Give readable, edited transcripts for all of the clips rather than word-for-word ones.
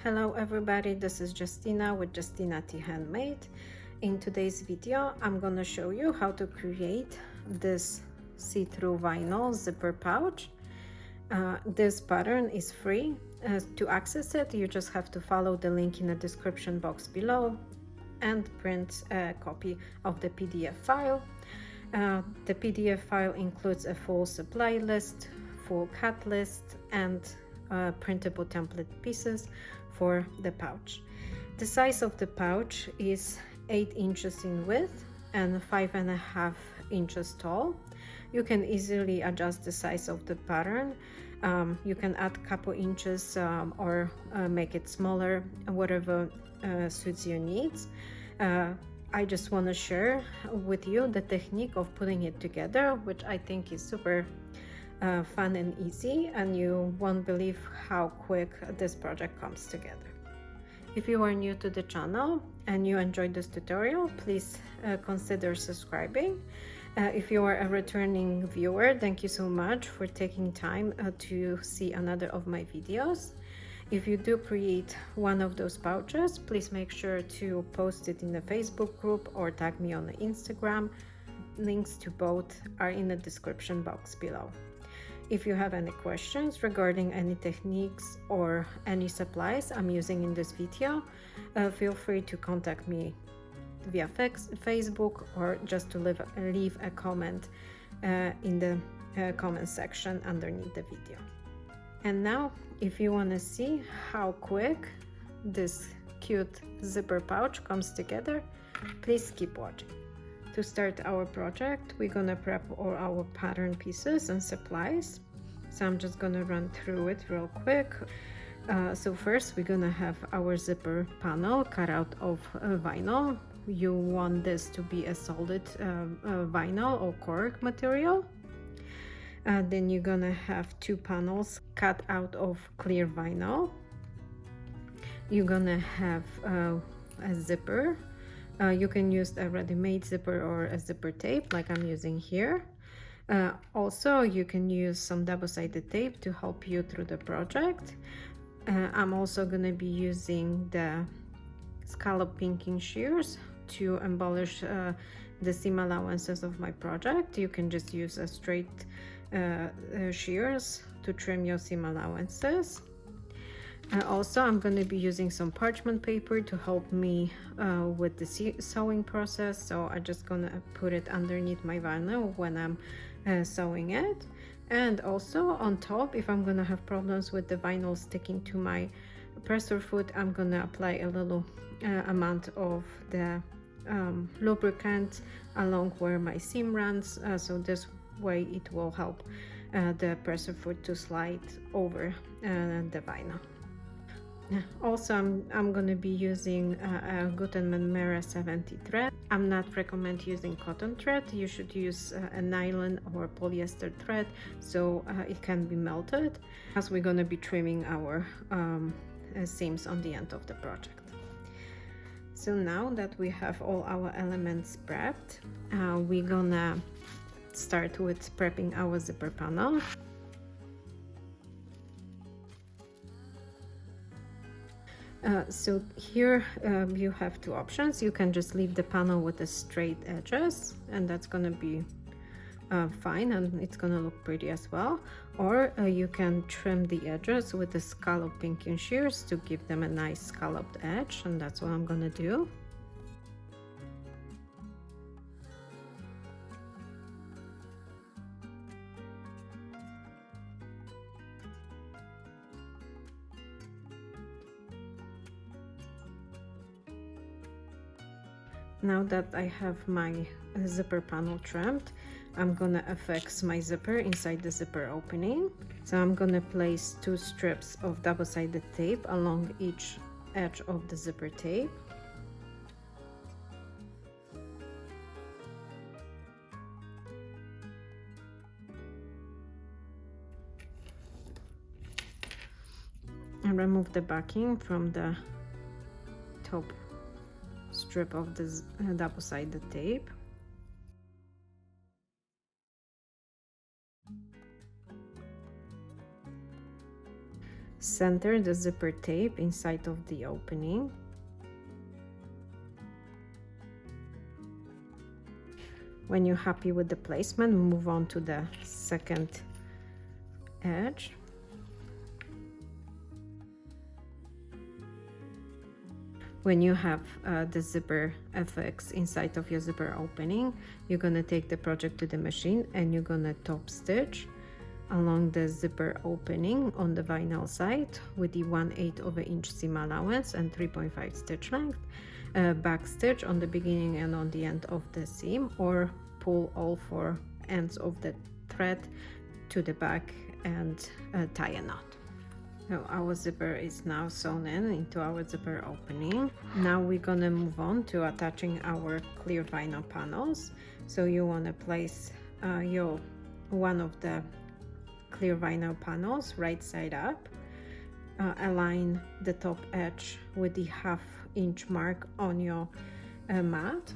Hello everybody, this is Justina with JustynaTHandMade. In today's video, I'm gonna show you how to create this see-through vinyl zipper pouch. This pattern is free. To access it, you just have to follow the link in the description box below and print a copy of the PDF file. The PDF file includes a full supply list, full cut list, and printable template pieces for the pouch. The size of the pouch is 8 inches in width and 5.5 inches tall. You can easily adjust the size of the pattern. You can add a couple inches or make it smaller, whatever suits your needs. I just want to share with you the technique of putting it together, which I think is super fun and easy, and you won't believe how quick this project comes together. If you are new to the channel and you enjoyed this tutorial, please consider subscribing. If you are a returning viewer, thank you so much for taking time to see another of my videos. If you do create one of those pouches, please make sure to post it in the Facebook group or tag me on the Instagram. Links to both are in the description box below. If you have any questions regarding any techniques or any supplies I'm using in this video, feel free to contact me via Facebook or just to leave a comment in the comment section underneath the video. And now, if you want to see how quick this cute zipper pouch comes together, please keep watching. To start our project, we're gonna prep all our pattern pieces and supplies. So I'm just gonna run through it real quick. So first, we're gonna have our zipper panel cut out of vinyl. You want this to be a solid vinyl or cork material. Then you're gonna have 2 panels cut out of clear vinyl. You're gonna have a zipper. You can use a ready-made zipper or a zipper tape like I'm using here. Also, you can use some double-sided tape to help you through the project. I'm also going to be using the scallop pinking shears to embellish the seam allowances of my project. You can just use a straight shears to trim your seam allowances. Also, I'm going to be using some parchment paper to help me with the sewing process. So I'm just going to put it underneath my vinyl when I'm sewing it. And also on top, if I'm going to have problems with the vinyl sticking to my presser foot, I'm going to apply a little amount of the lubricant along where my seam runs. So this way it will help the presser foot to slide over the vinyl. Also, I'm going to be using a Gutenberg Mera 70 thread. I'm not recommend using cotton thread. You should use a nylon or polyester thread so it can be melted, as we're going to be trimming our seams on the end of the project. So now that we have all our elements prepped, we're gonna start with prepping our zipper panel. So here you have 2 options. You can just leave the panel with the straight edges, and that's gonna be fine, and it's gonna look pretty as well. Or you can trim the edges with the scallop pinking shears to give them a nice scalloped edge, and that's what I'm gonna do. Now that I have my zipper panel trimmed, I'm gonna affix my zipper inside the zipper opening. So I'm gonna place 2 strips of double-sided tape along each edge of the zipper tape. And remove the backing from the top strip of this double-sided tape. Center the zipper tape inside of the opening. When you're happy with the placement, move on to the second edge. When you have the zipper FX inside of your zipper opening, you're gonna take the project to the machine and you're gonna top stitch along the zipper opening on the vinyl side with the 1/8 of an inch seam allowance and 3.5 stitch length. Back stitch on the beginning and on the end of the seam, or pull all four ends of the thread to the back and tie a knot. So our zipper is now sewn into our zipper opening. Now we're gonna move on to attaching our clear vinyl panels. So you want to place one of the clear vinyl panels right side up. Align the top edge with the 1/2 inch mark on your mat.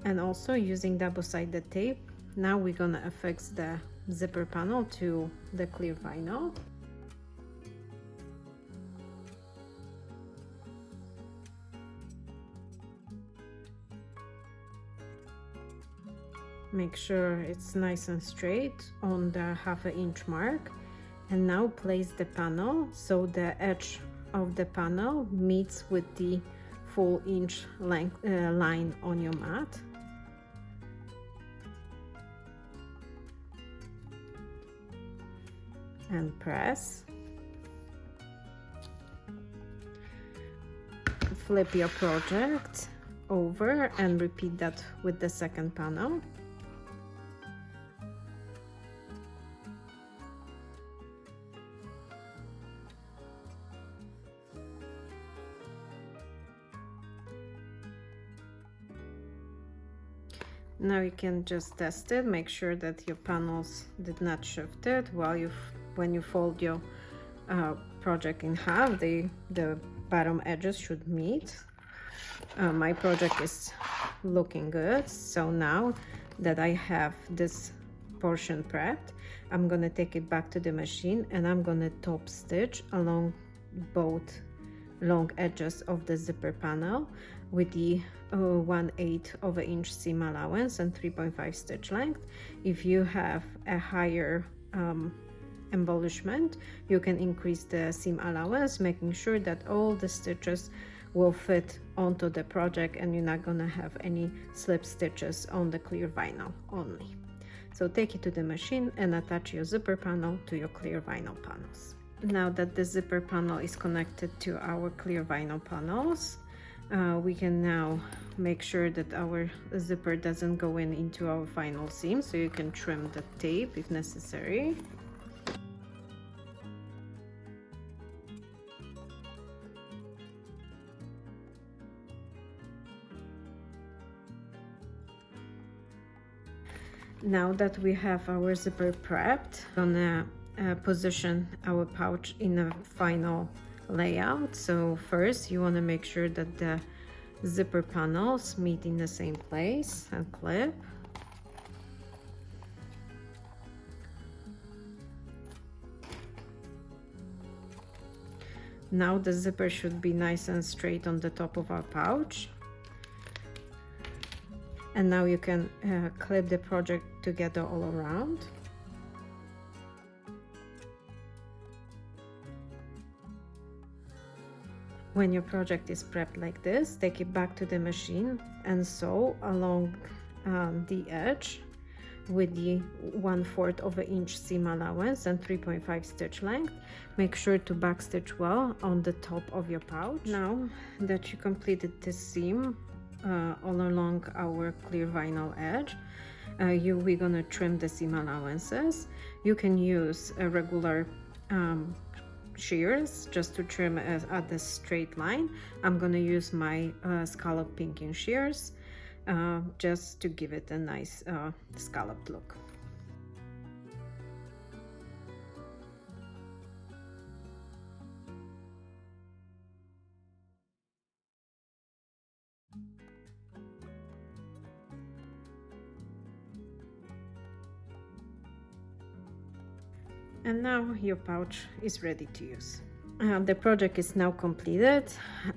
And also using double-sided tape, now we're gonna affix the zipper panel to the clear vinyl. Make sure it's nice and straight on the 1/2 inch mark, and now place the panel so the edge of the panel meets with the full inch length line on your mat. And press. Flip your project over and repeat that with the second panel. Now you can just test it, make sure that your panels did not shift it when you fold your project in half. The bottom edges should meet. My project is looking good. So now that I have this portion prepped, I'm gonna take it back to the machine and I'm gonna top stitch along both long edges of the zipper panel with the 1/8 of an inch seam allowance and 3.5 stitch length. If you have a higher embellishment, you can increase the seam allowance, making sure that all the stitches will fit onto the project and you're not gonna have any slip stitches on the clear vinyl only. So take it to the machine and attach your zipper panel to your clear vinyl panels. Now that the zipper panel is connected to our clear vinyl panels, we can now make sure that our zipper doesn't go into our final seam, so you can trim the tape if necessary. Now that we have our zipper prepped, I'm gonna position our pouch in a final layout. So first you want to make sure that the zipper panels meet in the same place and clip. Now the zipper should be nice and straight on the top of our pouch. And now you can clip the project together all around. When your project is prepped like this, take it back to the machine and sew along the edge with the 1/4 of an inch seam allowance and 3.5 stitch length. Make sure to back stitch well on the top of your pouch. Now that you completed this seam all along our clear vinyl edge, we're gonna trim the seam allowances. You can use a regular shears just to trim at the straight line. I'm gonna use my scallop pinking shears just to give it a nice scalloped look. And now your pouch is ready to use. The project is now completed.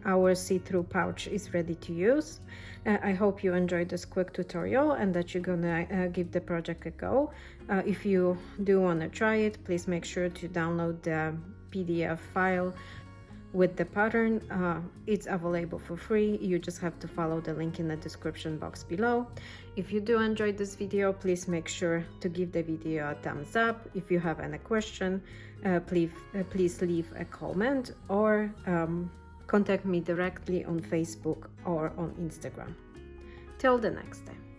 Our see-through pouch is ready to use. I hope you enjoyed this quick tutorial and that you're gonna give the project a go. If you do want to try it, please make sure to download the PDF file with the pattern. It's available for free. You just have to follow the link in the description box below. If you do enjoy this video, please make sure to give the video a thumbs up. If you have any question, please leave a comment or contact me directly on Facebook or on Instagram. Till the next time.